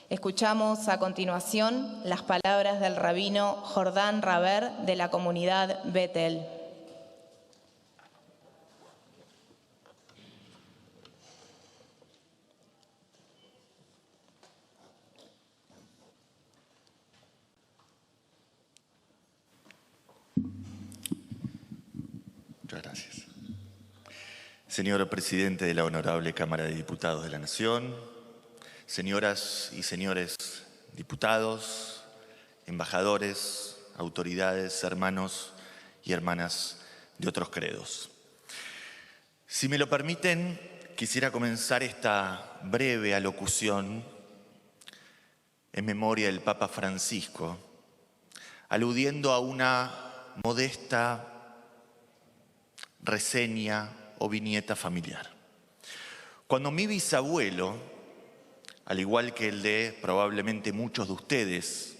Escuchamos a continuación las palabras del rabino Jordán Raber de la comunidad Betel. Muchas gracias. Señor Presidente de la Honorable Cámara de Diputados de la Nación, señoras y señores diputados, embajadores, autoridades, hermanos y hermanas de otros credos. Si me lo permiten, quisiera comenzar esta breve alocución en memoria del Papa Francisco, aludiendo a una modesta reseña o viñeta familiar. Cuando mi bisabuelo, al igual que el de probablemente muchos de ustedes,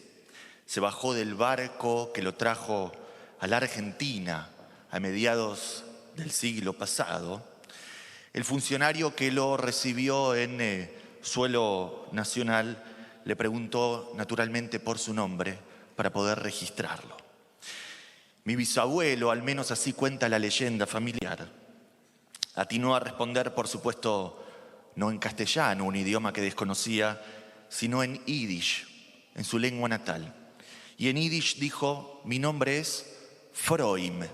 se bajó del barco que lo trajo a la Argentina a mediados del siglo pasado, el funcionario que lo recibió en suelo nacional le preguntó naturalmente por su nombre para poder registrarlo. Mi bisabuelo, al menos así cuenta la leyenda familiar, atinó a responder, por supuesto, no en castellano, un idioma que desconocía, sino en yiddish, en su lengua natal. Y en yiddish dijo: mi nombre es Froim,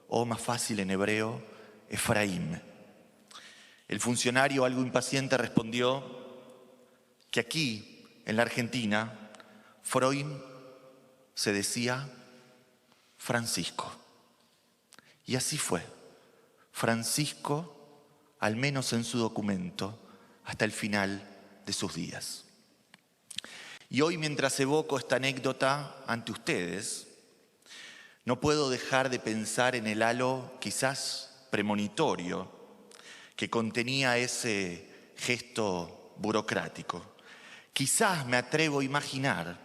o más fácil en hebreo, Efraim. El funcionario, algo impaciente, respondió que aquí, en la Argentina, Froim se decía Francisco. Y así fue. Francisco, al menos en su documento, hasta el final de sus días. Y hoy, mientras evoco esta anécdota ante ustedes, no puedo dejar de pensar en el halo quizás premonitorio que contenía ese gesto burocrático. Quizás me atrevo a imaginar,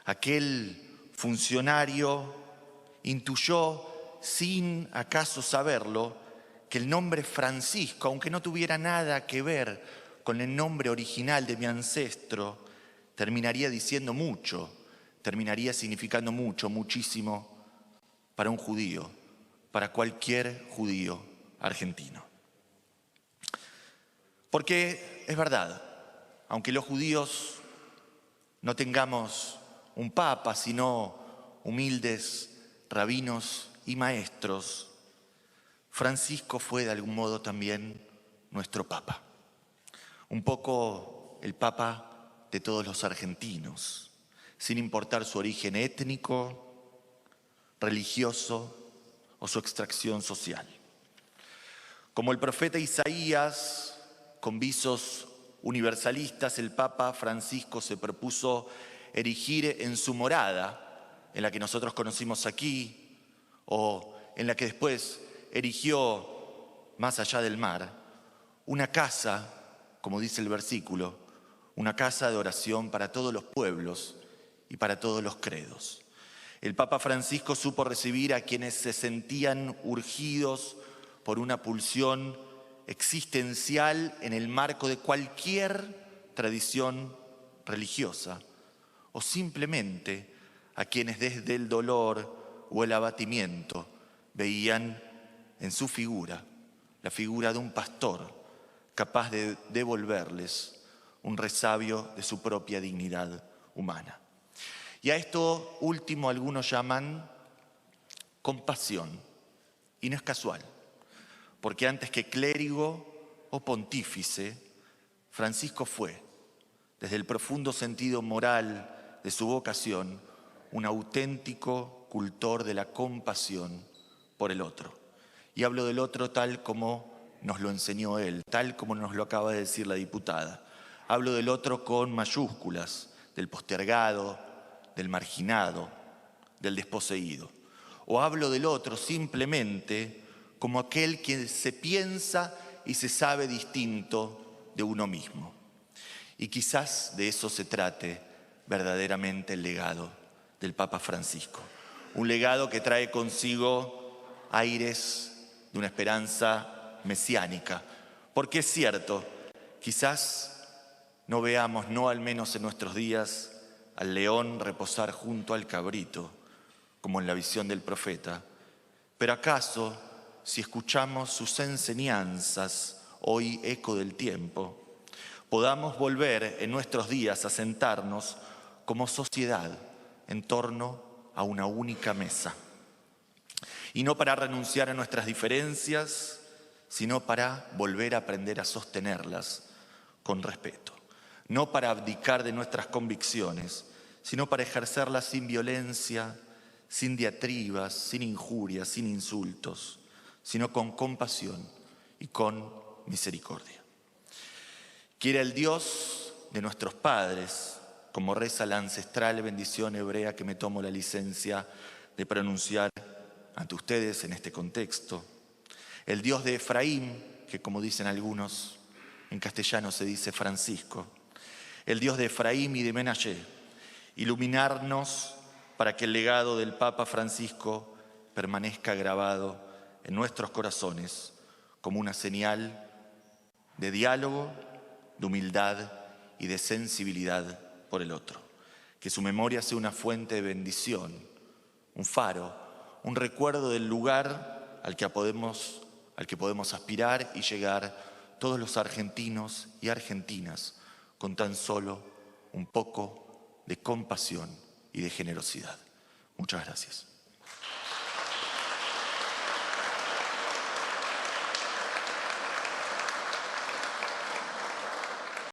aquel funcionario intuyó, sin acaso saberlo, que el nombre Francisco, aunque no tuviera nada que ver con el nombre original de mi ancestro, terminaría diciendo mucho, terminaría significando mucho, muchísimo para un judío, para cualquier judío argentino. Porque es verdad, aunque los judíos no tengamos un papa, sino humildes rabinos y maestros, Francisco fue de algún modo también nuestro papa. Un poco el papa de todos los argentinos, sin importar su origen étnico, religioso o su extracción social. Como el profeta Isaías, con visos universalistas, el Papa Francisco se propuso erigir en su morada, en la que nosotros conocimos aquí, o en la que después erigió más allá del mar, una casa, como dice el versículo, una casa de oración para todos los pueblos y para todos los credos. El Papa Francisco supo recibir a quienes se sentían urgidos por una pulsión existencial en el marco de cualquier tradición religiosa, o simplemente a quienes desde el dolor o el abatimiento veían en su figura la figura de un pastor capaz de devolverles un resabio de su propia dignidad humana. Y a esto último algunos llaman compasión, y no es casual, porque antes que clérigo o pontífice, Francisco fue, desde el profundo sentido moral de su vocación, un auténtico cultor de la compasión por el otro. Y hablo del otro tal como nos lo enseñó él, tal como nos lo acaba de decir la diputada. Hablo del otro con mayúsculas, del postergado, del marginado, del desposeído. O hablo del otro simplemente como aquel que se piensa y se sabe distinto de uno mismo. Y quizás de eso se trate verdaderamente el legado del Papa Francisco. Un legado que trae consigo aires de una esperanza mesiánica. Porque es cierto, quizás no veamos, no al menos en nuestros días, al león reposar junto al cabrito, como en la visión del profeta. Pero acaso, si escuchamos sus enseñanzas, hoy eco del tiempo, podamos volver en nuestros días a sentarnos como sociedad en torno a una única mesa. Y no para renunciar a nuestras diferencias, sino para volver a aprender a sostenerlas con respeto. No para abdicar de nuestras convicciones, sino para ejercerlas sin violencia, sin diatribas, sin injurias, sin insultos, sino con compasión y con misericordia. Quiera el Dios de nuestros padres, como reza la ancestral bendición hebrea que me tomo la licencia de pronunciar ante ustedes en este contexto, el Dios de Efraín, que como dicen algunos, en castellano se dice Francisco, el Dios de Efraín y de Menashe, iluminarnos para que el legado del Papa Francisco permanezca grabado en nuestros corazones como una señal de diálogo, de humildad y de sensibilidad por el otro. Que su memoria sea una fuente de bendición, un faro, un recuerdo del lugar al que podemos aspirar y llegar todos los argentinos y argentinas con tan solo un poco de compasión y de generosidad. Muchas gracias.